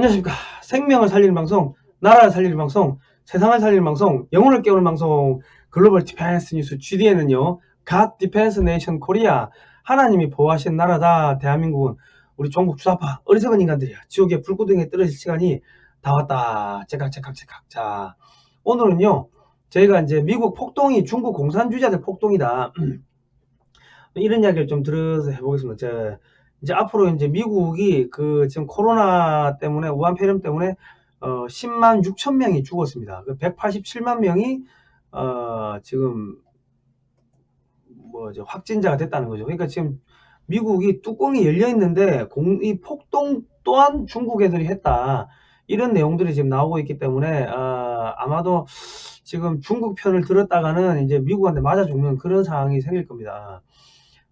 안녕하십니까. 생명을 살리는 방송, 나라를 살리는 방송, 세상을 살리는 방송, 영혼을 깨우는 방송, 글로벌 디펜스 뉴스 GDN은요, God Defense Nation Korea, 하나님이 보호하신 나라다. 대한민국은 우리 종국 주사파 어리석은 인간들이야. 지옥의 불구덩이에 떨어질 시간이 다 왔다. 제각. 자, 오늘은요, 저희가 이제 미국 폭동이 중국 공산주의자들 폭동이다. 이런 이야기를 좀 들어서 해보겠습니다. 이제 앞으로 이제 미국이 그 지금 코로나 때문에 우한 폐렴 때문에 10만 6천 명이 죽었습니다. 187만 명이 지금 뭐죠, 확진자가 됐다는 거죠. 그러니까 지금 미국이 뚜껑이 열려 있는데 이 폭동 또한 중국 애들이 했다. 이런 내용들이 지금 나오고 있기 때문에 아마도 지금 중국 편을 들었다가는 이제 미국한테 맞아 죽는 그런 상황이 생길 겁니다.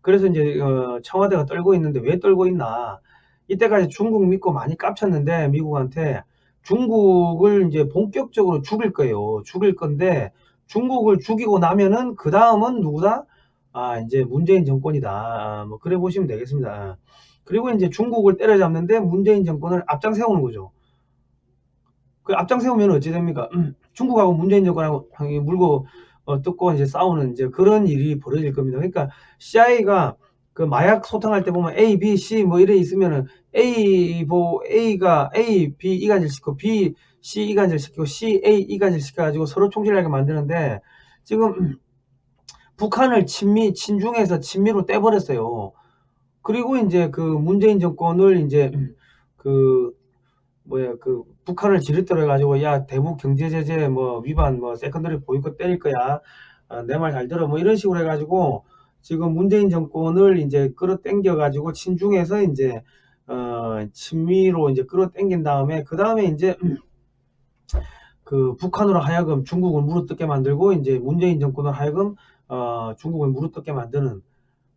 그래서 이제 청와대가 떨고 있는데 왜 떨고 있나? 이때까지 중국 믿고 많이 깝쳤는데 미국한테 중국을 이제 본격적으로 죽일 거예요. 죽일 건데 중국을 죽이고 나면은 그 다음은 누구다? 이제 문재인 정권이다. 뭐 그래 보시면 되겠습니다. 그리고 이제 중국을 때려잡는데 문재인 정권을 앞장 세우는 거죠. 그 앞장 세우면 어찌 됩니까? 중국하고 문재인 정권하고 물고 뜯고 이제 싸우는 이제 그런 일이 벌어질 겁니다. 그러니까 CIA가 그 마약 소탕할 때 보면 A, B, C 뭐 이래 있으면은 A가 A, B 이간질 시키고 B, C 이간질 시키고 C, A 이간질 시켜가지고 서로 총질하게 만드는데 지금 북한을 친중에서 친미로 떼버렸어요. 그리고 이제 그 문재인 정권을 이제 그 북한을 지렛대로 해가지고 야 대북 경제 제재 뭐 위반 뭐 세컨더리 보이콧 때릴 거야. 내 말 잘 들어 뭐 이런 식으로 해가지고 지금 문재인 정권을 이제 끌어당겨 가지고 친중에서 이제 친미로 이제 끌어당긴 다음에 그 다음에 이제 그 북한으로 하여금 중국을 물어뜯게 만들고 이제 문재인 정권을 하여금 중국을 물어뜯게 만드는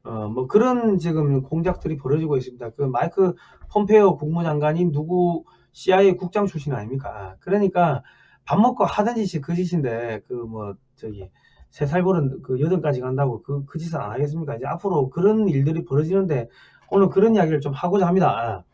뭐 그런 지금 공작들이 벌어지고 있습니다. 그 마이크 폼페이오 국무장관이 누구 CIA 국장 출신 아닙니까? 그러니까 밥 먹고 하던 짓이 그 짓인데 그 뭐 저기 3살 버른 그 8까지 간다고 그 짓은 안 하겠습니까? 이제 앞으로 그런 일들이 벌어지는데 오늘 그런 이야기를 좀 하고자 합니다.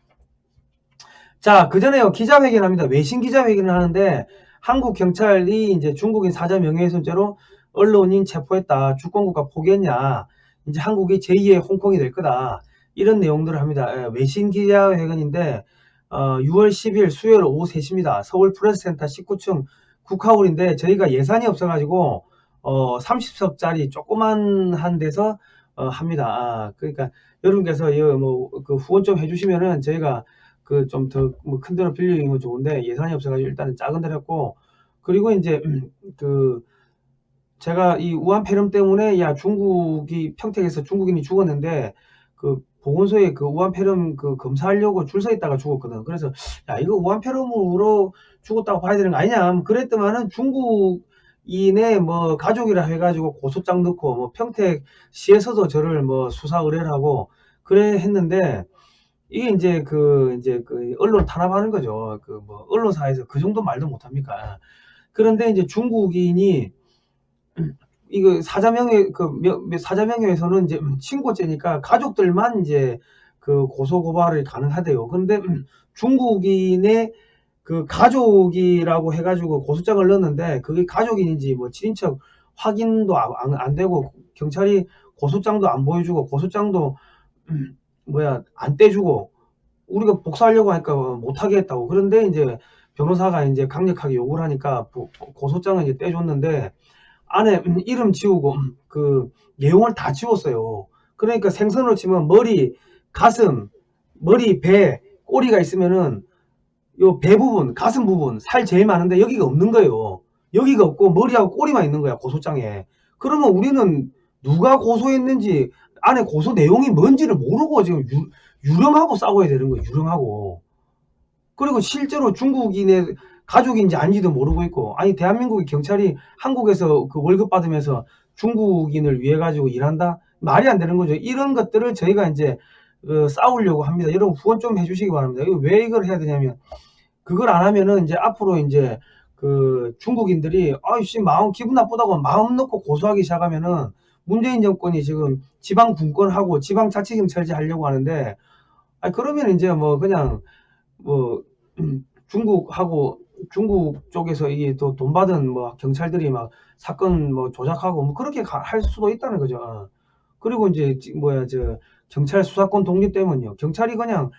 자, 그 전에요, 기자회견 합니다. 외신 기자회견을 하는데 한국 경찰이 이제 중국인 사자 명예훼손죄로 언론인 체포했다. 주권국가 포기했냐. 이제 한국이 제2의 홍콩이 될 거다. 이런 내용들을 합니다. 외신 기자회견인데 6월 10일 수요일 오후 3시입니다. 서울 프레스센터 19층 국화홀인데 저희가 예산이 없어가지고 30석짜리 조그만 한 데서 합니다. 그러니까 여러분께서 그 후원 좀 해주시면은 저희가 그 좀 더 뭐 큰 데로 빌리는 건 좋은데 예산이 없어가지고 일단은 작은 데로 했고, 그리고 이제 그 제가 이 우한 폐렴 때문에 야 중국이 평택에서 중국인이 죽었는데 그 보건소에 그 우한 폐렴 그 검사하려고 줄 서 있다가 죽었거든. 그래서 야 이거 우한 폐렴으로 죽었다고 봐야 되는 거 아니냐 그랬더만은 중국인의 뭐 가족이라 해가지고 고소장 넣고 뭐 평택시에서도 저를 뭐 수사 의뢰를 하고 그래 했는데 이게 이제 그 언론 탄압하는 거죠. 그 뭐 언론사에서 그 정도 말도 못 합니까? 그런데 이제 중국인이 이거 사자명예에서는 이제 친고죄니까 가족들만 이제 그 고소 고발이 가능하대요. 그런데 중국인의 그 가족이라고 해가지고 고소장을 넣었는데 그게 가족인지 뭐 친인척 확인도 안 되고 경찰이 고소장도 안 보여주고 고소장도 안 떼주고 우리가 복사하려고 하니까 못하게 했다고. 그런데 이제 변호사가 이제 강력하게 욕을 하니까 고소장을 이제 떼줬는데 안에 이름 지우고 그 내용을 다 지웠어요. 그러니까 생선으로 치면 머리, 가슴, 머리, 배, 꼬리가 있으면은 요 배 부분, 가슴 부분, 살 제일 많은데 여기가 없는 거예요. 여기가 없고 머리하고 꼬리만 있는 거야, 고소장에. 그러면 우리는 누가 고소했는지 안에 고소 내용이 뭔지를 모르고 지금 유령하고 싸워야 되는 거예요, 유령하고. 그리고 실제로 중국인의 가족인지 아닌지도 모르고 있고, 아니 대한민국의 경찰이 한국에서 그 월급 받으면서 중국인을 위해 가지고 일한다? 말이 안 되는 거죠. 이런 것들을 저희가 이제 싸우려고 합니다. 여러분 후원 좀 해주시기 바랍니다. 왜 이걸 해야 되냐면 그걸 안 하면은 이제 앞으로 이제 그 중국인들이 아이씨 마음 기분 나쁘다고 마음 놓고 고소하기 시작하면은 문재인 정권이 지금 지방 분권하고 지방자치경찰제 하려고 하는데 그러면 이제 뭐 그냥 뭐 중국하고 중국 쪽에서 이게 또 돈 받은 뭐 경찰들이 막 사건 뭐 조작하고 뭐 그렇게 할 수도 있다는 거죠. 그리고 이제 뭐야 저 경찰 수사권 독립되면요, 경찰이 그냥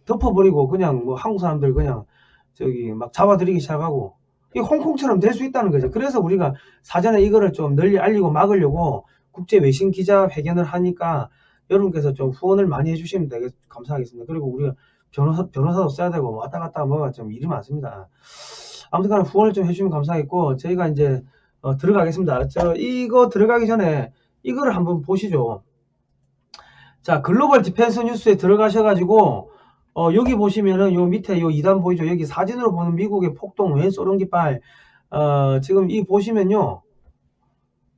덮어버리고 그냥 뭐 한국 사람들 그냥 저기 막 잡아들이기 시작하고 이 홍콩처럼 될 수 있다는 거죠. 그래서 우리가 사전에 이거를 좀 널리 알리고 막으려고 국제 외신 기자 회견을 하니까 여러분께서 좀 후원을 많이 해주시면 감사하겠습니다. 그리고 우리가 변호사도 써야 되고 왔다 갔다 뭐가 좀 일이 많습니다. 아무튼간에 후원을 좀 해주시면 감사하겠고, 저희가 이제 들어가겠습니다. 이거 들어가기 전에 이거를 한번 보시죠. 자, 글로벌 디펜스 뉴스에 들어가셔가지고 여기 보시면은 요 밑에 요 2단 보이죠? 여기 사진으로 보는 미국의 폭동 웬 쏘는 깃발. 지금 이 보시면요,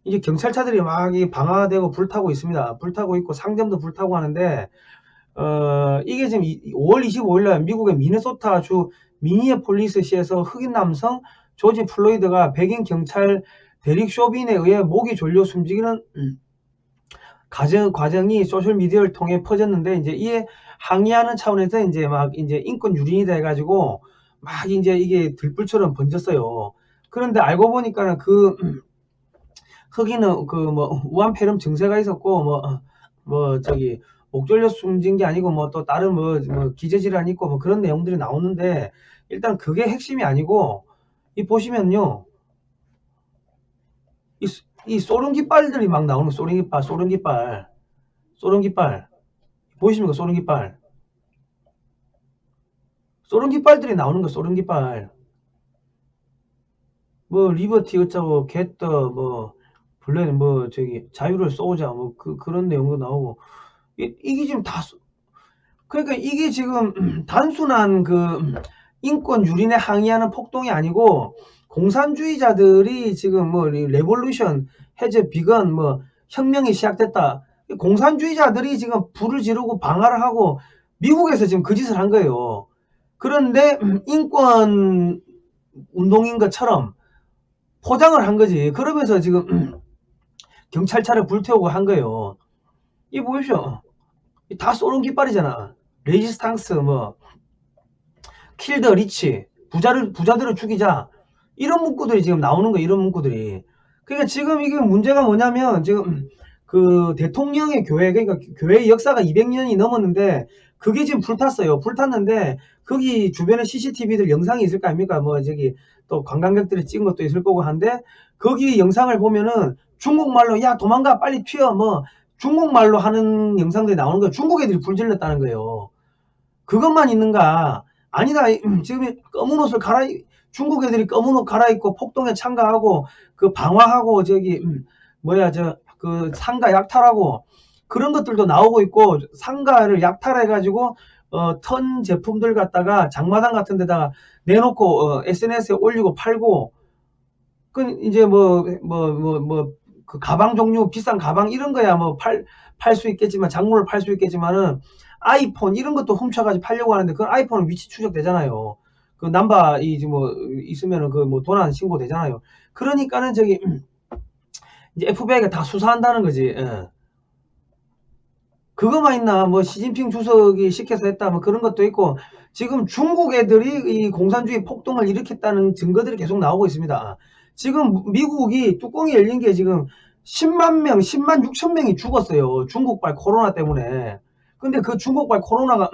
이제 경찰차들이 막 방화되고 불타고 있습니다. 불타고 있고 상점도 불타고 하는데 이게 지금 5월 25일날 미국의 미네소타 주 미니애폴리스시에서 흑인 남성 조지 플로이드가 백인 경찰 데릭 쇼빈에 의해 목이 졸려 숨지기는 과정이 소셜미디어를 통해 퍼졌는데, 이제 이에 항의하는 차원에서 이제 막 이제 인권 유린이 돼가지고 막 이제 이게 들불처럼 번졌어요. 그런데 알고 보니까는 그 흑인은 그 뭐 우한폐렴 증세가 있었고 뭐 저기 목 졸려 숨진 게 아니고 뭐 또 다른 뭐 기저질환이 있고 뭐 그런 내용들이 나오는데, 일단 그게 핵심이 아니고 이 보시면요, 이 쏘른 깃발들이 막 나오는 거. 쏘른 깃발 보이십니까? 쏘른 깃발들이 나오는 거. 쏘른 깃발 뭐 리버티 어쩌고 겟더 뭐 블랙 뭐 저기 자유를 쏘자 뭐 그런 내용도 나오고, 이게 지금 다 그러니까 이게 지금 단순한 그 인권 유린에 항의하는 폭동이 아니고, 공산주의자들이 지금 뭐 레볼루션 해제 비건 뭐 혁명이 시작됐다, 공산주의자들이 지금 불을 지르고 방화를 하고 미국에서 지금 그 짓을 한 거예요. 그런데 인권 운동인 것처럼 포장을 한 거지. 그러면서 지금 경찰차를 불태우고 한 거예요. 이 보십시오. 다 쏘는 깃발이잖아. 레지스탕스 뭐 킬더 리치, 부자들을 죽이자, 이런 문구들이 지금 나오는 거예요. 이런 문구들이. 그러니까 지금 이게 문제가 뭐냐면, 지금 그 대통령의 교회, 그러니까 교회의 역사가 200년이 넘었는데 그게 지금 불탔어요. 불탔는데 거기 주변에 CCTV들 영상이 있을 거 아닙니까? 뭐 저기 또 관광객들이 찍은 것도 있을 거고 한데, 거기 영상을 보면은 중국말로 야 도망가 빨리 튀어 뭐 중국말로 하는 영상들이 나오는 거예요. 중국 애들이 불질렀다는 거예요. 그것만 있는가? 아니다. 지금 검은 옷을 중국 애들이 검은 옷 갈아입고 폭동에 참가하고 그 방화하고 저기 뭐야 저 그 상가 약탈하고 그런 것들도 나오고 있고, 상가를 약탈해가지고 턴 제품들 갖다가 장마당 같은 데다가 내놓고 SNS에 올리고 팔고, 그 이제 그 가방 종류 비싼 가방 이런 거야 뭐 팔 수 있겠지만, 작물을 팔 수 있겠지만은 아이폰 이런 것도 훔쳐가지고 팔려고 하는데, 그 아이폰은 위치 추적되잖아요. 그 남바 뭐 있으면은 그 뭐 도난 신고 되잖아요. 그러니까는 저기 이제 FBI가 다 수사한다는 거지. 예. 그거만 있나? 뭐 시진핑 주석이 시켜서 했다 뭐 그런 것도 있고, 지금 중국 애들이 이 공산주의 폭동을 일으켰다는 증거들이 계속 나오고 있습니다. 지금 미국이 뚜껑이 열린 게 지금 10만 6천 명이 죽었어요. 중국발 코로나 때문에. 근데 그 중국발 코로나가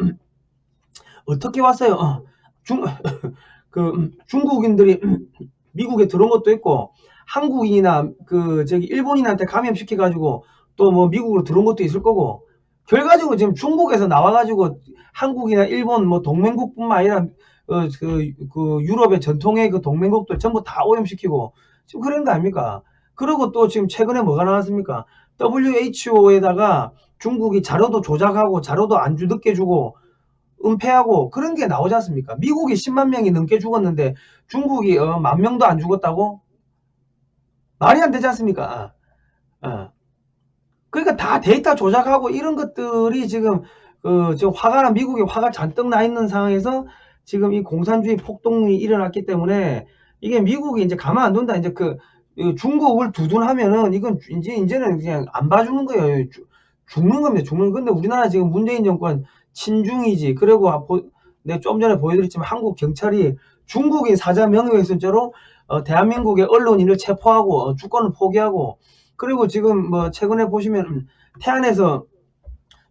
어떻게 왔어요? 중국인들이 미국에 들어온 것도 있고, 한국인이나 저기 일본인한테 감염시켜가지고 또 뭐 미국으로 들어온 것도 있을 거고, 결과적으로 지금 중국에서 나와가지고 한국이나 일본 뭐 동맹국뿐만 아니라 그 유럽의 전통의 그 동맹국들 전부 다 오염시키고 지금 그런 거 아닙니까? 그리고 또 지금 최근에 뭐가 나왔습니까? WHO에다가 중국이 자료도 조작하고 자료도 안주 늦게 주고 은폐하고 그런 게 나오지 않습니까? 미국이 10만 명이 넘게 죽었는데 중국이 10,000명도 안 죽었다고? 말이 안 되지 않습니까? 그러니까 다 데이터 조작하고 이런 것들이 지금 지금 미국에 화가 잔뜩 나 있는 상황에서 지금 이 공산주의 폭동이 일어났기 때문에, 이게 미국이 이제 가만 안 둔다. 이제 중국을 두둔하면은 이건 이제는 그냥 안 봐주는 거예요. 죽는 겁니다. 죽는 건데, 우리나라 지금 문재인 정권 친중이지. 그리고 네, 좀 전에 보여드렸지만 한국 경찰이 중국인 사자 명예훼손죄로 대한민국의 언론인을 체포하고 주권을 포기하고, 그리고 지금 뭐 최근에 보시면 태안에서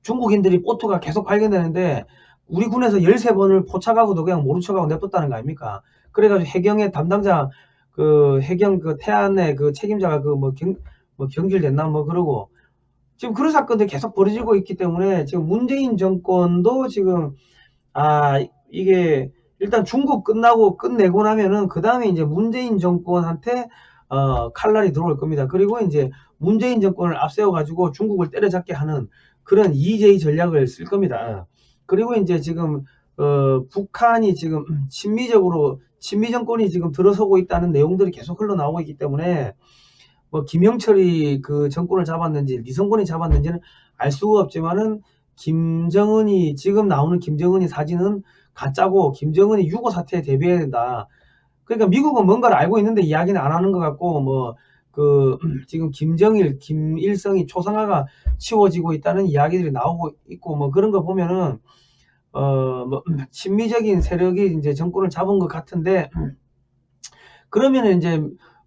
중국인들이 보트가 계속 발견되는데 우리 군에서 13번을 포착하고도 그냥 모른 척하고 냅뒀다는 거 아닙니까? 그래가지고 해경의 담당자, 그 해경 그 태안의 그 책임자가 그 뭐 경질됐나 뭐 그러고, 지금 그런 사건들이 계속 벌어지고 있기 때문에 지금 문재인 정권도 지금 이게 일단 중국 끝내고 나면은 그 다음에 이제 문재인 정권한테 칼날이 들어올 겁니다. 그리고 이제 문재인 정권을 앞세워 가지고 중국을 때려잡게 하는 그런 EJ 전략을 쓸 겁니다. 그리고 이제 지금 북한이 지금 친미 정권이 지금 들어서고 있다는 내용들이 계속 흘러나오고 있기 때문에 뭐 김영철이 그 정권을 잡았는지 리성권이 잡았는지는 알 수가 없지만은 김정은이 지금 나오는 김정은이 사진은 가짜고 김정은이 유고 사태에 대비해야 된다. 그러니까 미국은 뭔가를 알고 있는데 이야기는 안 하는 것 같고, 뭐 지금 김일성이 초상화가 치워지고 있다는 이야기들이 나오고 있고, 뭐 그런 거 보면은 뭐 친미적인 세력이 이제 정권을 잡은 것 같은데, 그러면은 이제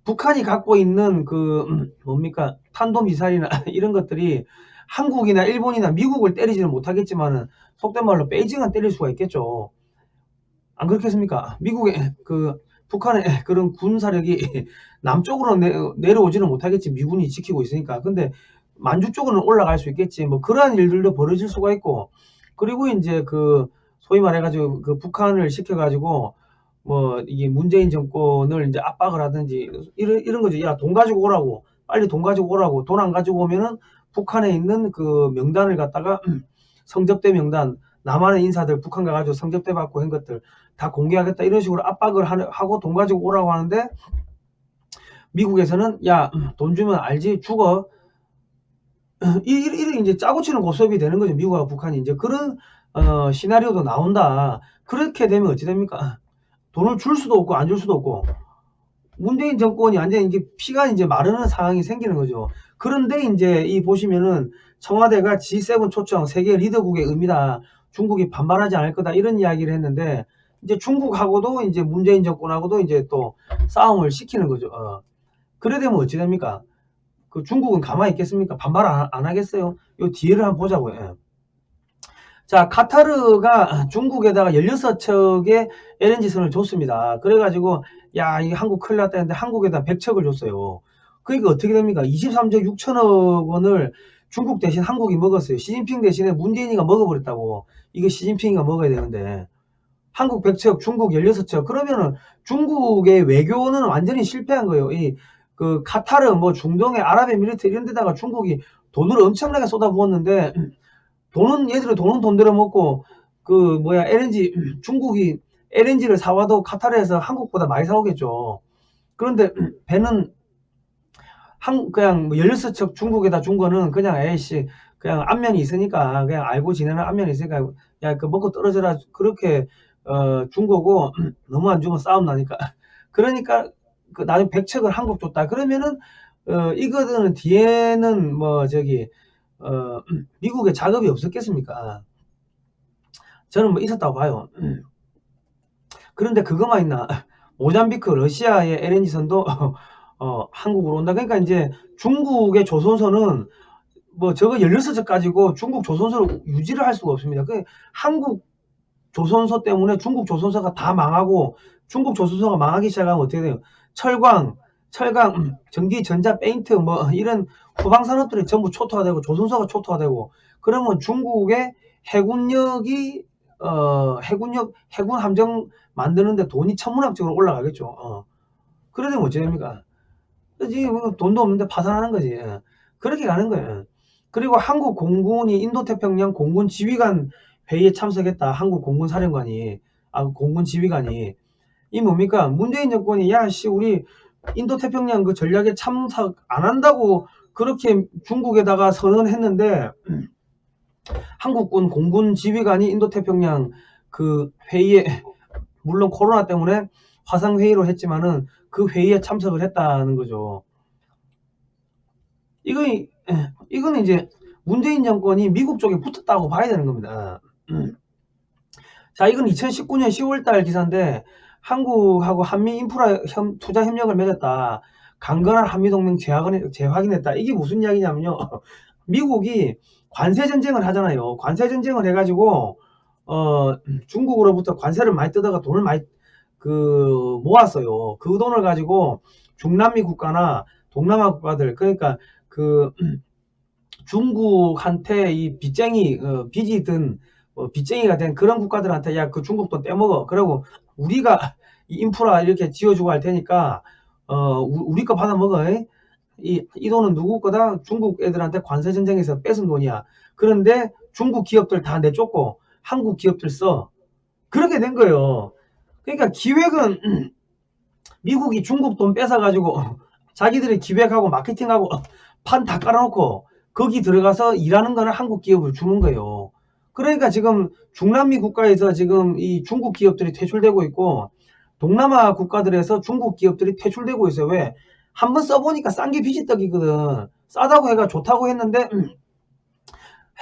북한이 갖고 있는 그 뭡니까 탄도미사일이나 이런 것들이 한국이나 일본이나 미국을 때리지는 못하겠지만은 속된 말로 베이징은 때릴 수가 있겠죠. 안 그렇겠습니까? 미국의 북한의 그런 군사력이 남쪽으로 내려오지는 못하겠지. 미군이 지키고 있으니까. 근데 만주 쪽으로는 올라갈 수 있겠지. 뭐 그러한 일들도 벌어질 수가 있고, 그리고 이제 소위 말해가지고 북한을 시켜가지고 뭐 이게 문재인 정권을 이제 압박을 하든지 이런 거죠. 야, 돈 가지고 오라고, 빨리 돈 가지고 오라고. 돈 안 가지고 오면은 북한에 있는 그 명단을 갖다가 성접대 명단, 남한의 인사들 북한 가가지고 성접대 받고 한 것들 다 공개하겠다, 이런 식으로 압박을 하고 돈 가지고 오라고 하는데, 미국에서는 야, 돈 주면 알지, 죽어. 이렇게 이제 짜고 치는 고스톱이 되는 거죠. 미국하고 북한이 이제 그런 시나리오도 나온다. 그렇게 되면 어찌 됩니까? 돈을 줄 수도 없고 안 줄 수도 없고, 문재인 정권이 완전히 이제 피가 이제 마르는 상황이 생기는 거죠. 그런데 이제 이 보시면은 청와대가 G7 초청 세계 리더국의 의미다, 중국이 반발하지 않을 거다, 이런 이야기를 했는데, 이제 중국하고도 이제 문재인 정권하고도 이제 또 싸움을 시키는 거죠. 그래 되면 어찌 됩니까? 그 중국은 가만히 있겠습니까? 반발 안 하겠어요? 요 뒤를 한번 보자고요. 예. 자, 카타르가 중국에다가 16척의 LNG선을 줬습니다. 그래가지고 야, 이게 한국 큰일 났다 했는데 한국에다 100척을 줬어요. 그러니까 어떻게 됩니까? 23조 6천억 원을 중국 대신 한국이 먹었어요. 시진핑 대신에 문재인이가 먹어버렸다고. 이거 시진핑이가 먹어야 되는데. 한국 100척, 중국 16척. 그러면은 중국의 외교는 완전히 실패한 거예요. 카타르, 뭐 중동의 아랍에미리트 이런 데다가 중국이 돈을 엄청나게 쏟아부었는데, 얘들은 돈은 돈대로 먹고, LNG, 중국이 LNG를 사와도 카타르에서 한국보다 많이 사오겠죠. 그런데 배는 그냥 뭐 16척 중국에다 준 거는 그냥 에이씨, 그냥 안면이 있으니까, 그냥 알고 지내는 안면이 있으니까, 야, 먹고 떨어져라, 그렇게 준 거고, 너무 안 주면 싸움 나니까. 그러니까 나중에 100척을 한국 줬다 그러면은 이거는 뒤에는 미국에 작업이 없었겠습니까? 저는 뭐 있었다고 봐요. 그런데 그것만 있나? 모잠비크 러시아의 LNG선도 한국으로 온다. 그러니까 이제 중국의 조선소는 뭐 저거 16척 가지고 중국 조선소를 유지를 할 수가 없습니다. 한국 조선소 때문에 중국 조선소가 다 망하고, 중국 조선소가 망하기 시작하면 어떻게 돼요? 철강, 전기, 전자, 페인트 뭐 이런 후방 산업들이 전부 초토화되고 조선소가 초토화되고, 그러면 중국의 해군력이 해군 함정 만드는데 돈이 천문학적으로 올라가겠죠. 그러면 어찌 됩니까? 지금 돈도 없는데 파산하는 거지. 그렇게 가는 거예요. 그리고 한국 공군이 인도태평양 공군 지휘관 회의에 참석했다. 한국 공군 사령관이, 공군 지휘관이. 이 뭡니까? 문재인 정권이 우리 인도태평양 그 전략에 참석 안 한다고 그렇게 중국에다가 선언했는데, 한국군 공군 지휘관이 인도태평양 그 회의에, 물론 코로나 때문에 화상회의로 했지만은 그 회의에 참석을 했다는 거죠. 이거는 이제 문재인 정권이 미국 쪽에 붙었다고 봐야 되는 겁니다. 자, 이건 2019년 10월달 기사인데 한국하고 한미 인프라 투자 협력을 맺었다. 강건한 한미동맹 재확인했다. 이게 무슨 이야기냐면요. 미국이 관세 전쟁을 하잖아요. 관세 전쟁을 해가지고 중국으로부터 관세를 많이 뜯어가 돈을 많이 모았어요. 그 돈을 가지고 중남미 국가나 동남아 국가들, 그러니까 중국한테 이 빚이 든 빚쟁이가 된 그런 국가들한테 야, 그 중국 돈 떼먹어. 그리고 우리가 이 인프라 이렇게 지어주고 할 테니까 우리 거 받아 먹어. 이 돈은 누구 거다? 중국 애들한테 관세 전쟁에서 뺏은 돈이야. 그런데 중국 기업들 다 내쫓고 한국 기업들 써. 그렇게 된 거예요. 그러니까 기획은 미국이 중국 돈 뺏어가지고 자기들이 기획하고 마케팅하고 판 다 깔아놓고 거기 들어가서 일하는 거는 한국 기업을 주는 거예요. 그러니까 지금 중남미 국가에서 지금 이 중국 기업들이 퇴출되고 있고 동남아 국가들에서 중국 기업들이 퇴출되고 있어요. 왜? 한번 써보니까 싼 게 비지떡이거든. 싸다고 해가 좋다고 했는데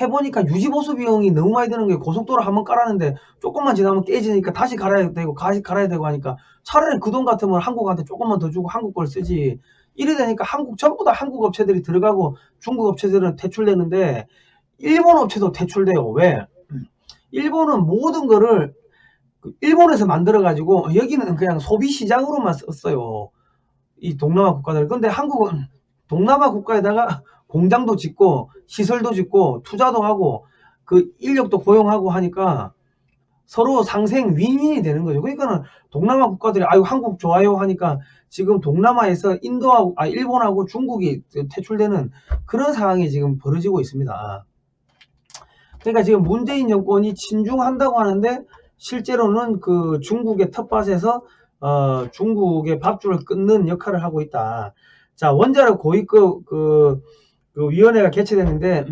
해보니까 유지보수 비용이 너무 많이 드는 게 고속도로 한번 깔았는데 조금만 지나면 깨지니까 다시 갈아야 되고 하니까 차라리 그 돈 같으면 한국한테 조금만 더 주고 한국 걸 쓰지. 이래 되니까 전부 다 한국 업체들이 들어가고 중국 업체들은 퇴출되는데 일본 업체도 퇴출돼요. 왜? 일본은 모든 거를 일본에서 만들어 가지고 여기는 그냥 소비 시장으로만 썼어요. 이 동남아 국가들. 근데 한국은 동남아 국가에다가 공장도 짓고 시설도 짓고 투자도 하고 그 인력도 고용하고 하니까 서로 상생 윈윈이 되는 거죠. 그러니까는 동남아 국가들이 아유 한국 좋아요 하니까 지금 동남아에서 일본하고 중국이 퇴출되는 그런 상황이 지금 벌어지고 있습니다. 그러니까 지금 문재인 정권이 친중한다고 하는데 실제로는 그 중국의 텃밭에서 중국의 밥줄을 끊는 역할을 하고 있다. 자, 원자력 고위급 위원회가 개최됐는데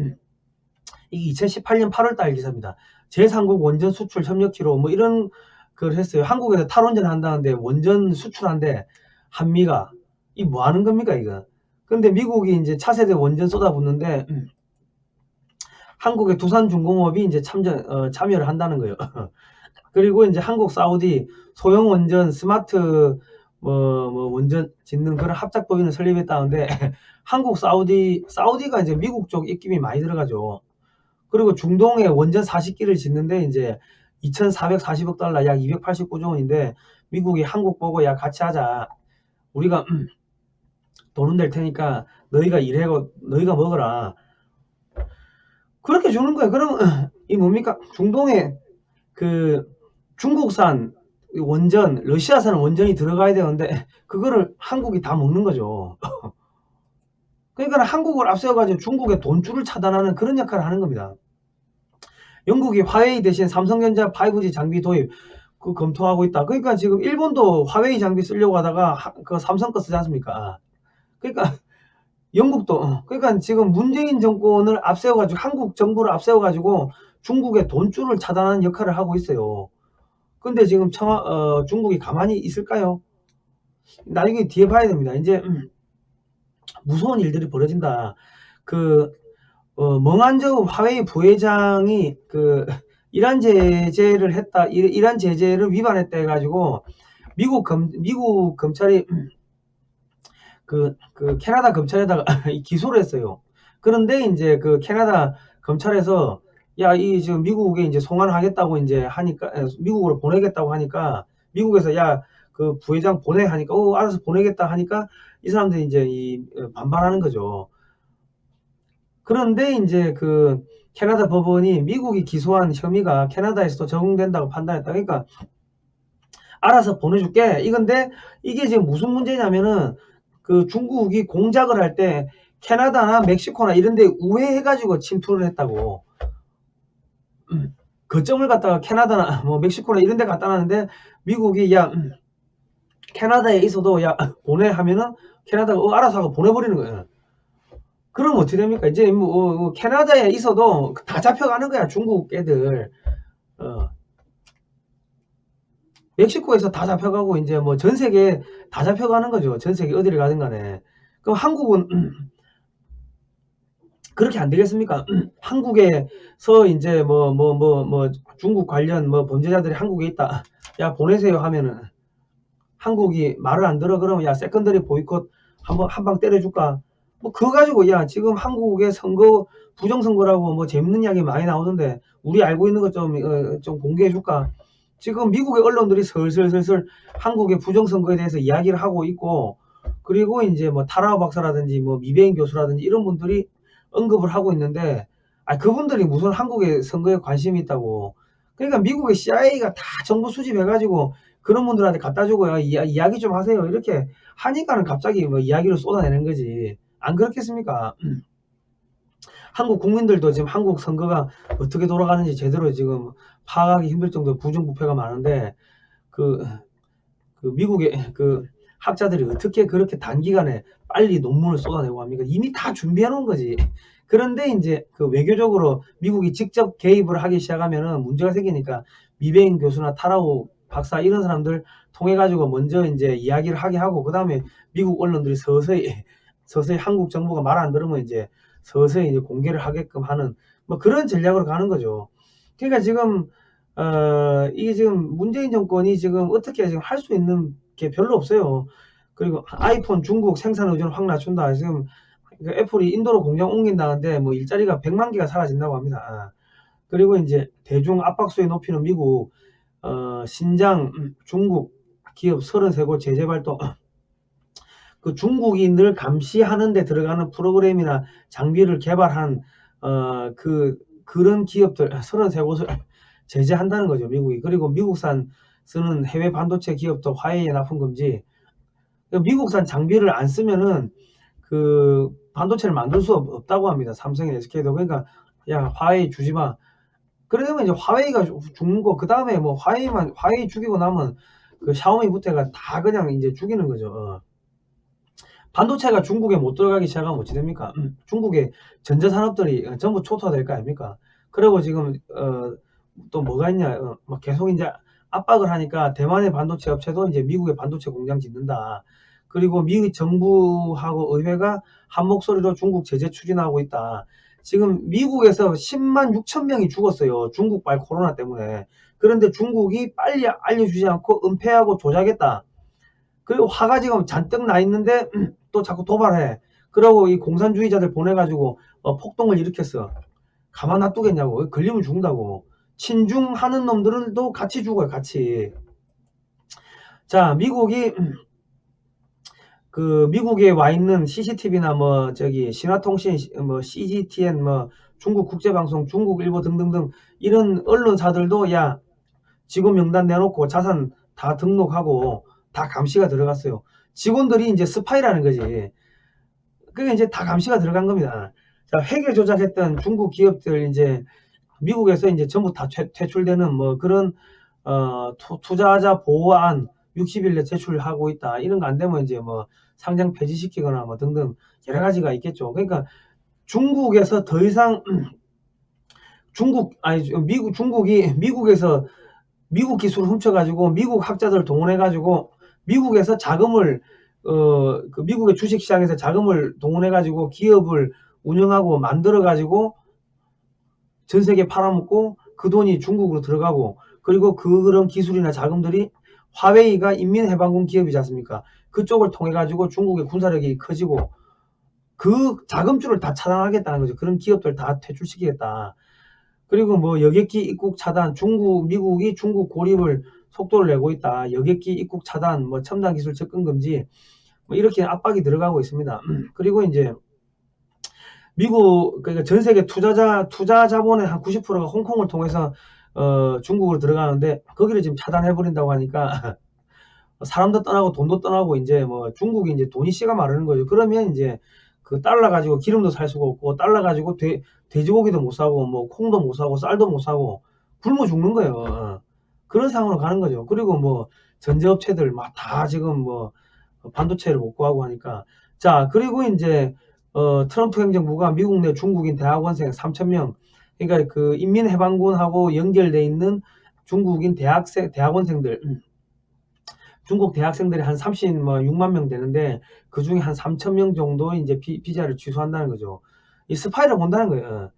이게 2018년 8월달 기사입니다. 제3국 원전 수출 협력키로 뭐 이런 걸 했어요. 한국에서 탈원전 한다는데 원전 수출한데 한미가 이 뭐 하는 겁니까 이거? 근데 미국이 이제 차세대 원전 쏟아붓는데 한국의 두산중공업이 이제 참여를 한다는 거예요. 그리고 이제 한국 사우디 소형 원전 스마트 원전 짓는 그런 합작법인을 설립했다는데 한국 사우디가 이제 미국 쪽 입김이 많이 들어가죠. 그리고 중동에 원전 40기를 짓는데 이제 2,440억 달러 약 289조 원인데 미국이 한국 보고 야 같이 하자. 우리가 돈은 될 테니까 너희가 일하고 너희가 먹어라. 그렇게 주는 거예요. 그럼 이 뭡니까? 중동에 그 중국산 원전, 러시아산 원전이 들어가야 되는데 그거를 한국이 다 먹는 거죠. 그러니까 한국을 앞세워가지고 중국의 돈줄을 차단하는 그런 역할을 하는 겁니다. 영국이 화웨이 대신 삼성전자 5G 장비 도입 검토하고 있다. 그러니까 지금 일본도 화웨이 장비 쓰려고 하다가 그 삼성 거 쓰지 않습니까? 그러니까 영국도 그러니까 지금 문재인 정권을 앞세워가지고 한국 정부를 앞세워가지고 중국의 돈줄을 차단하는 역할을 하고 있어요. 근데 지금 중국이 가만히 있을까요? 나중에 뒤에 봐야 됩니다. 이제 무서운 일들이 벌어진다. 멍한저 화웨이 부회장이 이란 제재를 했다. 이란 제재를 위반했다 해가지고 미국 검찰이 캐나다 검찰에다가 기소를 했어요. 그런데 이제 캐나다 검찰에서 야, 지금 미국에 이제 송환하겠다고 이제 하니까 미국으로 보내겠다고 하니까 미국에서 야, 그 부회장 보내 하니까 알아서 보내겠다 하니까 이 사람들이 이제 반발하는 거죠. 그런데 이제 캐나다 법원이 미국이 기소한 혐의가 캐나다에서도 적용된다고 판단했다. 그러니까 알아서 보내줄게 이건데 이게 지금 무슨 문제냐면은 중국이 공작을 할 때 캐나다나 멕시코나 이런 데 우회해가지고 침투를 했다고. 거점을 갖다가 캐나다나 멕시코나 이런 데 갖다 놨는데 미국이 야 캐나다에 있어도 야 보내 하면은 캐나다가 알아서 하고 보내버리는 거예요. 그럼 어떻게 됩니까? 이제 캐나다에 있어도 다 잡혀가는 거야 중국 애들. 멕시코에서 다 잡혀가고 이제 전 세계 다 잡혀가는 거죠. 전 세계 어디를 가든 간에. 그럼 한국은 그렇게 안 되겠습니까? 한국에서 이제 중국 관련 범죄자들이 한국에 있다. 야, 보내세요 하면은 한국이 말을 안 들어 그러면 야, 세컨더리 보이콧 한번 한 방 때려줄까? 뭐 그거 가지고 야, 지금 한국의 선거 부정선거라고 뭐 재밌는 이야기 많이 나오는데 우리 알고 있는 것 좀 공개해 줄까? 지금 미국의 언론들이 슬슬슬슬 한국의 부정선거에 대해서 이야기를 하고 있고, 그리고 이제 뭐 타라오 박사라든지 뭐 미베인 교수라든지 이런 분들이 언급을 하고 있는데, 아, 그분들이 무슨 한국의 선거에 관심이 있다고. 그러니까 미국의 CIA가 다 정보 수집해가지고 그런 분들한테 갖다 주고요. 이야기 좀 하세요. 이렇게 하니까는 갑자기 뭐 이야기를 쏟아내는 거지. 안 그렇겠습니까? 한국 국민들도 지금 한국 선거가 어떻게 돌아가는지 제대로 지금 파악하기 힘들 정도로 부정부패가 많은데, 그, 그 미국의 그 학자들이 어떻게 그렇게 단기간에 빨리 논문을 쏟아내고 합니까? 이미 다 준비해 놓은 거지. 그런데 이제 그 외교적으로 미국이 직접 개입을 하기 시작하면은 문제가 생기니까 미베인 교수나 타라오 박사 이런 사람들 통해 가지고 먼저 이제 이야기를 하게 하고, 그 다음에 미국 언론들이 서서히 한국 정부가 말 안 들으면 이제 서서히 이제 공개를 하게끔 하는 뭐 그런 전략으로 가는 거죠. 그러니까 지금 이게 지금 문재인 정권이 지금 어떻게 지금 할 수 있는 게 별로 없어요. 그리고 아이폰 중국 생산 의존 확 낮춘다. 지금 애플이 인도로 공장 옮긴다는데 뭐 일자리가 100만 개가 사라진다고 합니다. 그리고 이제 대중 압박수에 높이는 미국, 신장 중국 기업 33곳 제재 발동. 그 중국인들 감시하는 데 들어가는 프로그램이나 장비를 개발한 그런 기업들 33곳을 제재한다는 거죠, 미국이. 그리고 미국산 쓰는 해외 반도체 기업도 화웨이에 납품 금지. 미국산 장비를 안 쓰면은 그 반도체를 만들 수 없다고 합니다. 삼성이나 SK도. 그러니까 야, 화웨이 주지 마. 그러면 이제 화웨이가 죽는 거, 그 다음에 뭐 화웨이 죽이고 나면 그 샤오미부터가 다 그냥 이제 죽이는 거죠. 반도체가 중국에 못 들어가기 시작하면 어찌 됩니까? 중국의 전자산업들이 전부 초토화될 거 아닙니까? 그리고 지금 또 뭐가 있냐, 막 계속 이제 압박을 하니까 대만의 반도체 업체도 이제 미국의 반도체 공장 짓는다. 그리고 미국 정부하고 의회가 한 목소리로 중국 제재 추진하고 있다. 지금 미국에서 10만 6천 명이 죽었어요. 중국발 코로나 때문에. 그런데 중국이 빨리 알려주지 않고 은폐하고 조작했다. 그리고 화가 지금 잔뜩 나 있는데 또 자꾸 도발해. 그러고 이 공산주의자들 보내가지고 폭동을 일으켰어. 가만 놔두겠냐고. 걸리면 죽는다고. 친중하는 놈들도 같이 죽어요. 같이. 자, 미국에 와 있는 CCTV나 뭐 저기 신화통신, 뭐 CGTN, 뭐 중국 국제방송, 중국 일보 등등등 이런 언론사들도 야, 직원 명단 내놓고 자산 다 등록하고 다 감시가 들어갔어요. 직원들이 이제 스파이라는 거지. 그게 이제 다 감시가 들어간 겁니다. 자, 회계 조작했던 중국 기업들 이제 미국에서 이제 전부 다 퇴출되는 뭐 그런 투자자 보호안 60일 내 제출하고 있다. 이런 거 안 되면 이제 뭐 상장 폐지시키거나 뭐 등등 여러 가지가 있겠죠. 그러니까 중국에서 더 이상 중국이 미국에서 미국 기술을 훔쳐가지고 미국 학자들 동원해가지고 미국에서 자금을 그 미국의 주식시장에서 자금을 동원해가지고 기업을 운영하고 만들어가지고 전 세계 팔아먹고 그 돈이 중국으로 들어가고, 그리고 그런 기술이나 자금들이 화웨이가 인민해방군 기업이지 않습니까? 그쪽을 통해가지고 중국의 군사력이 커지고 그 자금줄을 다 차단하겠다는 거죠. 그런 기업들 다 퇴출시키겠다. 그리고 뭐 여객기 입국 차단, 미국이 중국 고립을 속도를 내고 있다. 여객기 입국 차단, 뭐 첨단 기술 접근 금지, 뭐 이렇게 압박이 들어가고 있습니다. 그리고 이제 미국, 그러니까 전 세계 투자 자본의 한 90%가 홍콩을 통해서 중국으로 들어가는데 거기를 지금 차단해 버린다고 하니까 사람도 떠나고 돈도 떠나고 이제 뭐 중국이 이제 돈이 씨가 마르는 거죠. 그러면 이제 그 달러 가지고 기름도 살 수가 없고, 달러 가지고 돼지고기도 못 사고 뭐 콩도 못 사고 쌀도 못 사고 굶어 죽는 거예요. 그런 상황으로 가는 거죠. 그리고 뭐 전자업체들 막 다 지금 뭐 반도체를 못 구하고 하니까. 자, 그리고 이제 트럼프 행정부가 미국 내 중국인 대학원생 3,000명, 그러니까 그 인민해방군하고 연결돼 있는 중국인 대학원생들, 중국 대학생들이 한 36만 명 되는데 그 중에 한 3,000명 정도 이제 비자를 취소한다는 거죠. 이 스파이를 본다는 거예요.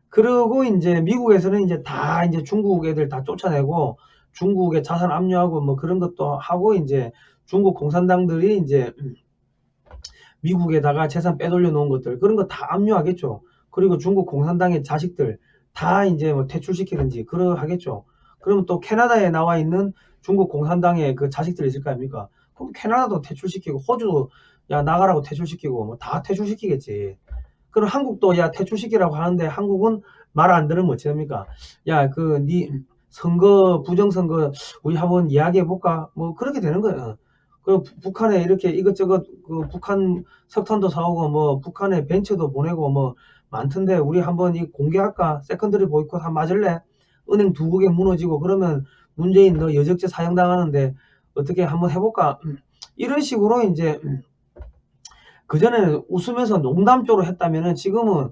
그리고 이제 미국에서는 이제 다 이제 중국 애들 다 쫓아내고 중국의 자산 압류하고 뭐 그런 것도 하고 이제 중국 공산당들이 이제 미국에다가 재산 빼돌려 놓은 것들 그런 거 다 압류하겠죠. 그리고 중국 공산당의 자식들 다 이제 뭐 퇴출시키든지 그러하겠죠. 그러면 또 캐나다에 나와 있는 중국 공산당의 그 자식들이 있을 거 아닙니까? 그럼 캐나다도 퇴출시키고 호주도 야 나가라고 퇴출시키고 뭐 다 퇴출시키겠지. 그럼 한국도 야 퇴출시키라고 하는데 한국은 말 안 들으면 어찌 됩니까? 야 그 니 선거 부정선거 우리 한번 이야기해 볼까? 뭐 그렇게 되는 거예요. 그 북한에 이렇게 이것저것 그 북한 석탄도 사오고 뭐 북한에 벤처도 보내고 뭐 많던데 우리 한번 이 공개할까? 세컨더리 보이콧 한 맞을래? 은행 두 국에 무너지고 그러면 문재인 너 여적죄 사형당하는데 어떻게 한번 해볼까? 이런 식으로 이제 그전에 웃으면서 농담조로 했다면은 지금은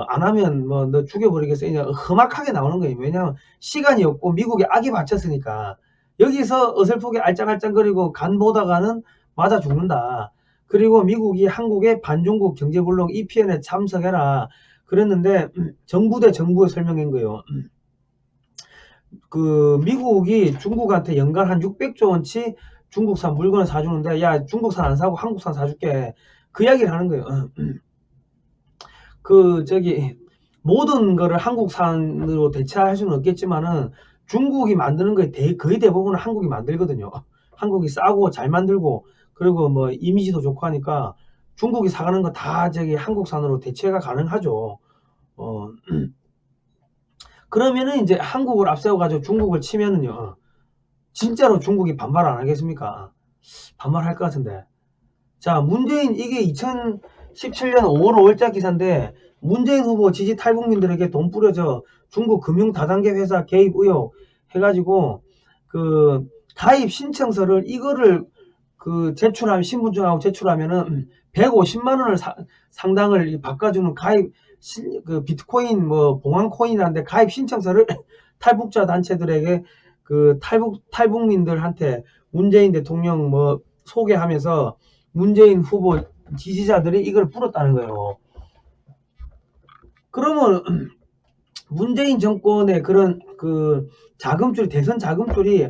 안 하면 뭐 너 죽여버리겠어. 이제 험악하게 나오는 거예요. 왜냐하면 시간이 없고 미국에 악이 받쳤으니까 여기서 어설프게 알짱알짱거리고 간 보다가는 맞아 죽는다. 그리고 미국이 한국의 반중국 경제블록 EPN에 참석해라. 그랬는데 정부 대 정부의 설명인 거예요. 그 미국이 중국한테 연간 한 600조 원치 중국산 물건을 사주는데 야 중국산 안 사고 한국산 사줄게. 그 이야기를 하는 거예요. 그 저기 모든 거를 한국산으로 대체할 수는 없겠지만은 중국이 만드는 거에 거의 대부분은 한국이 만들거든요. 한국이 싸고 잘 만들고 그리고 뭐 이미지도 좋고 하니까 중국이 사가는 거 다 저기 한국산으로 대체가 가능하죠. 그러면은 이제 한국을 앞세워 가지고 중국을 치면은요. 진짜로 중국이 반발 안 하겠습니까? 반발할 것 같은데. 자, 문재인 이게 2017년 5월 5일자 기사인데 문재인 후보 지지 탈북민들에게 돈 뿌려져 중국 금융 다단계 회사 개입 의혹 해가지고 그 가입 신청서를 이거를 그 제출하면 신분증하고 제출하면은 150만 원을 상당을 바꿔주는 가입 그 비트코인 뭐 봉황 코인한데 가입 신청서를 탈북자 단체들에게 그 탈북민들한테 문재인 대통령 뭐 소개하면서 문재인 후보 지지자들이 이걸 풀었다는 거예요. 그러면 문재인 정권의 그런 그 자금줄 대선 자금줄이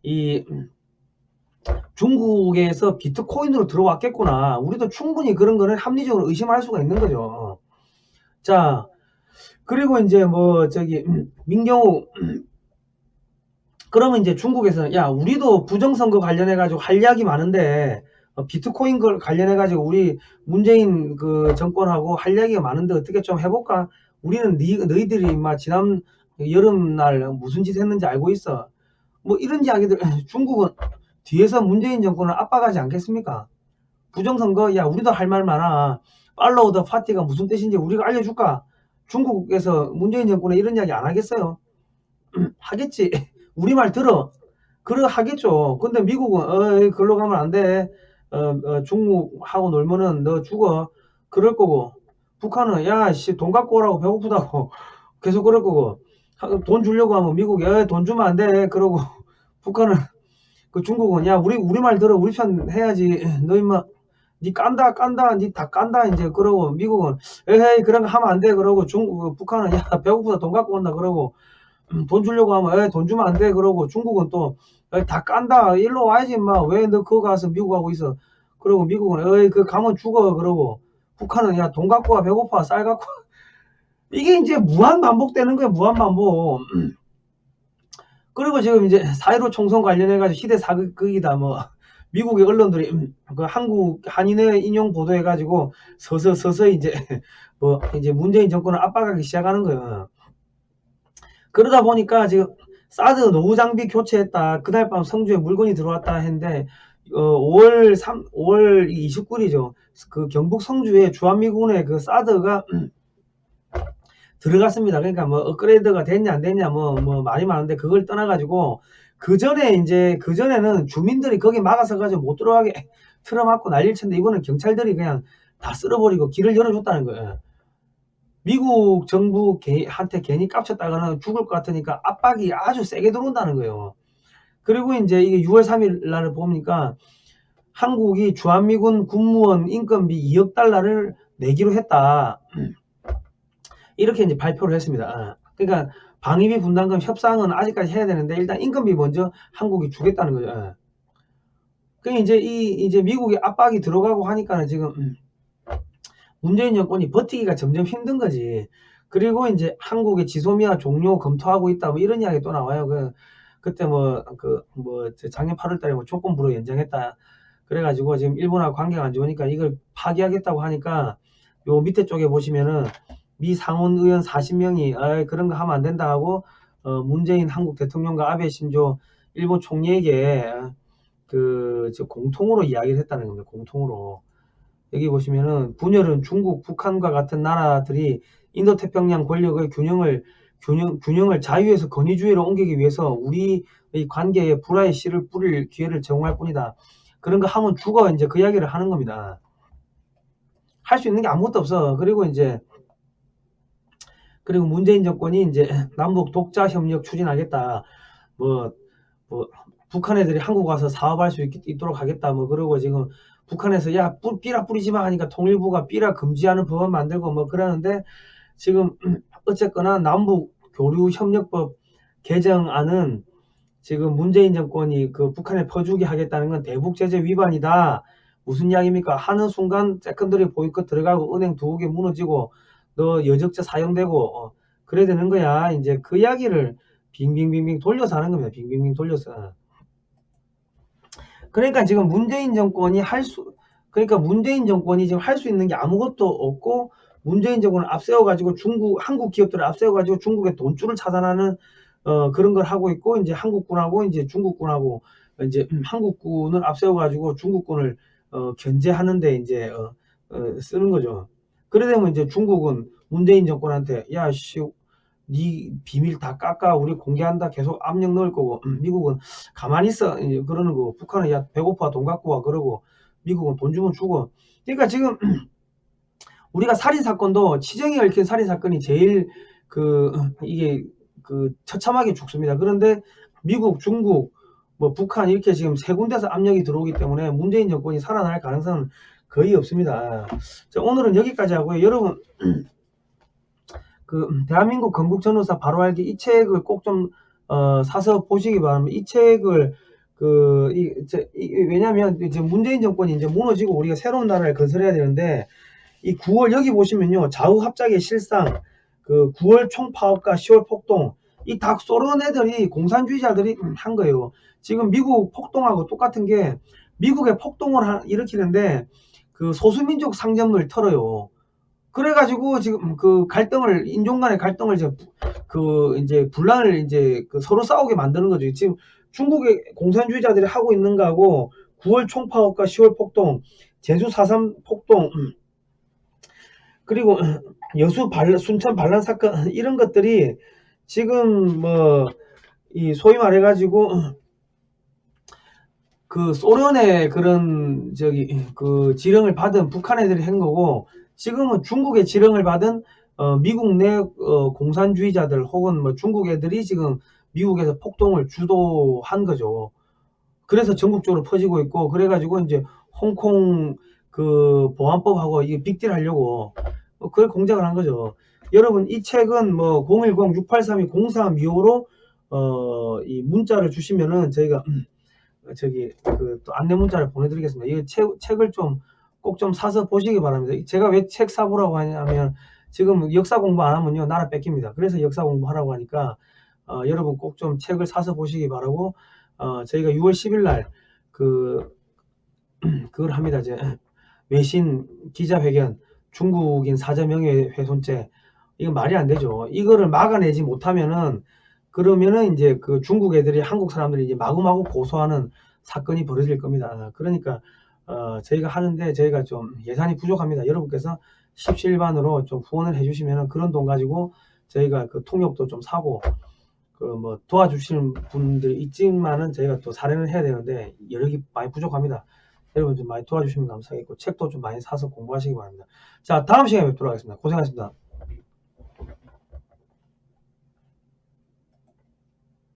이 중국에서 비트코인으로 들어왔겠구나. 우리도 충분히 그런 거는 합리적으로 의심할 수가 있는 거죠. 자, 그리고 이제 뭐 저기 민경욱 그러면 이제 중국에서는 야 우리도 부정선거 관련해 가지고 할 이야기 많은데 비트코인 걸 관련해 가지고 우리 문재인 그 정권하고 할 이야기가 많은데 어떻게 좀 해볼까? 우리는 너희들이 막 지난 여름날 무슨 짓 했는지 알고 있어. 뭐 이런 이야기들 중국은 뒤에서 문재인 정권을 압박하지 않겠습니까? 부정선거 야 우리도 할 말 많아. 팔로우 더 파티가 무슨 뜻인지 우리가 알려줄까? 중국에서 문재인 정권에 이런 이야기 안 하겠어요? 하겠지. 우리 말 들어. 그러 하겠죠. 근데 미국은 글로 가면 안 돼. 중국하고 놀면은 너 죽어. 그럴 거고. 북한은 야씨 돈 갖고 오라고 배고프다고 계속 그럴 거고. 돈 주려고 하면 미국이 돈 주면 안 돼. 그러고 북한은 그 중국은 야 우리 말 들어. 우리 편 해야지. 너 임마 니 깐다 니 다 깐다 이제 그러고 미국은 에헤이 그런 거 하면 안 돼. 그러고 북한은 야 배고프다 돈 갖고 온다. 그러고 돈 주려고 하면 돈 주면 안 돼. 그러고 중국은 또 다 깐다. 일로 와야지 임마. 왜 너 그거 가서 미국 하고 있어. 그러고 미국은 그 가면 죽어. 그러고 북한은 야 돈 갖고 와. 배고파. 쌀 갖고 와. 이게 이제 무한 반복되는 거예요. 무한 반복. 그리고 지금 이제 4.15 총선 관련해 가지고 시대 사극이다 뭐 미국의 언론들이 그 한국 한인회 인용 보도해 가지고 서서히 이제 뭐 이제 문재인 정권을 압박하기 시작하는 거예요. 그러다 보니까 지금 사드 노후 장비 교체했다. 그날 밤 성주에 물건이 들어왔다 했는데 5월 29일이죠. 그 경북 성주에 주한미군의 그 사드가 들어갔습니다. 그러니까 뭐 업그레이드가 됐냐 안 됐냐 뭐 말이 많은데 그걸 떠나가지고 그전에는 주민들이 거기 막아서 가지고 못 들어가게 틀어막고 난리를 쳤는데 이번엔 경찰들이 그냥 다 쓸어버리고 길을 열어줬다는 거예요. 미국 정부한테 괜히 깝쳤다가는 죽을 것 같으니까 압박이 아주 세게 들어온다는 거예요. 그리고 이제 이게 6월 3일 날을 보니까 한국이 주한미군 군무원 인건비 2억 달러를 내기로 했다. 이렇게 이제 발표를 했습니다. 그러니까 방위비 분담금 협상은 아직까지 해야 되는데 일단 인건비 먼저 한국이 주겠다는 거죠. 그러니까 이제 미국의 압박이 들어가고 하니까는 지금 문재인 정권이 버티기가 점점 힘든 거지. 그리고 이제 한국의 지소미아 종료 검토하고 있다 뭐 이런 이야기 또 나와요. 그때 작년 8월 달에 뭐 조건부로 연장했다. 그래가지고 지금 일본하고 관계가 안 좋으니까 이걸 파기하겠다고 하니까 요 밑에 쪽에 보시면은 미 상원 의원 40명이 그런 거 하면 안 된다 하고 문재인 한국 대통령과 아베 신조 일본 총리에게 공통으로 이야기를 했다는 겁니다. 공통으로. 여기 보시면은 분열은 중국, 북한과 같은 나라들이 인도태평양 권력의 균형을 자유에서 권위주의로 옮기기 위해서 우리의 관계에 불화의 씨를 뿌릴 기회를 제공할 뿐이다. 그런 거 하면 죽어. 이제 그 이야기를 하는 겁니다. 할 수 있는 게 아무것도 없어. 그리고 문재인 정권이 이제 남북 독자 협력 추진하겠다. 북한 애들이 한국 와서 사업할 수 있도록 하겠다. 그러고 지금 북한에서 야 삐라 뿌리지 마 하니까 통일부가 삐라 금지하는 법안 만들고 그러는데 지금 어쨌거나 남북 교류 협력법 개정안은 지금 문재인 정권이 그 북한에 퍼주게 하겠다는 건 대북 제재 위반이다. 무슨 이야기입니까? 하는 순간 세컨더리 보이콧 들어가고 은행 2개 무너지고 너 여적죄 사용되고 그래야 되는 거야. 이제 그 이야기를 빙빙빙빙 돌려서 하는 겁니다. 빙빙빙 돌려서. 그러니까 지금 문재인 정권이 지금 할 수 있는 게 아무것도 없고 문재인 정권을 앞세워가지고 한국 기업들을 앞세워가지고 중국의 돈줄을 차단하는 그런 걸 하고 있고 이제 한국군하고 이제 중국군하고 이제 한국군을 앞세워가지고 중국군을 견제하는데 이제 쓰는 거죠. 그래 되면 이제 중국은 문재인 정권한테 야 씨 네 비밀 다 깎아 우리 공개한다 계속 압력 넣을 거고 미국은 가만히 있어 그러는 거고 북한은 야 배고파 돈 갖고 와 그러고 미국은 돈 주면 주고 그러니까 지금 우리가 살인사건도 치정이 얽힌 살인사건이 제일 이게 처참하게 죽습니다. 그런데 미국, 중국, 북한 이렇게 지금 세 군데서 압력이 들어오기 때문에 문재인 정권이 살아날 가능성은 거의 없습니다. 자, 오늘은 여기까지 하고요. 여러분 대한민국 건국전후사 바로 알기 이 책을 꼭 좀 사서 보시기 바랍니다. 이 책을 왜냐면 이제 문재인 정권이 이제 무너지고 우리가 새로운 나라를 건설해야 되는데 이 9월 여기 보시면요 좌우 합작의 실상 9월 총파업과 10월 폭동 이 다 쏘는 애들이 공산주의자들이 한 거예요. 지금 미국 폭동하고 똑같은 게 미국의 폭동을 일으키는데 소수민족 상점을 털어요. 그래가지고 지금 인종 간의 갈등을 이제 분란을 이제 서로 싸우게 만드는 거죠. 지금 중국의 공산주의자들이 하고 있는 거하고 9월 총파업과 10월 폭동, 제주 4.3 폭동, 그리고 순천 반란 사건 이런 것들이 지금 이 소위 말해가지고 소련의 그런 지령을 받은 북한 애들이 한 거고 지금은 중국의 지령을 받은 미국 내 공산주의자들 혹은 중국 애들이 지금 미국에서 폭동을 주도한 거죠. 그래서 전국적으로 퍼지고 있고 그래가지고 이제 홍콩 보안법하고 이게 빅딜 하려고 그걸 공작을 한 거죠. 여러분 이 책은 010-683-0325로 이 문자를 주시면은 저희가 또 안내 문자를 보내드리겠습니다. 이 책을 꼭 좀 사서 보시기 바랍니다. 제가 왜 책 사보라고 하냐면 지금 역사 공부 안 하면요 나라 뺏깁니다. 그래서 역사 공부하라고 하니까 여러분 꼭 좀 책을 사서 보시기 바라고 저희가 6월 10일 날 그걸 합니다. 이제 외신 기자회견 중국인 사저 명예훼손죄 이건 말이 안 되죠. 이거를 막아내지 못하면은 그러면은 이제 중국 애들이 한국 사람들이 이제 마구마구 고소하는 사건이 벌어질 겁니다. 그러니까 저희가 하는데 저희가 좀 예산이 부족합니다. 여러분께서 십시일반으로 좀 후원을 해주시면은 그런 돈 가지고 저희가 통역도 좀 사고 도와주시는 분들이 있지만은 저희가 또 사례를 해야 되는데 여력이 많이 부족합니다. 여러분 좀 많이 도와주시면 감사하겠고 책도 좀 많이 사서 공부하시기 바랍니다. 자, 다음 시간에 뵙도록 하겠습니다. 고생하셨습니다.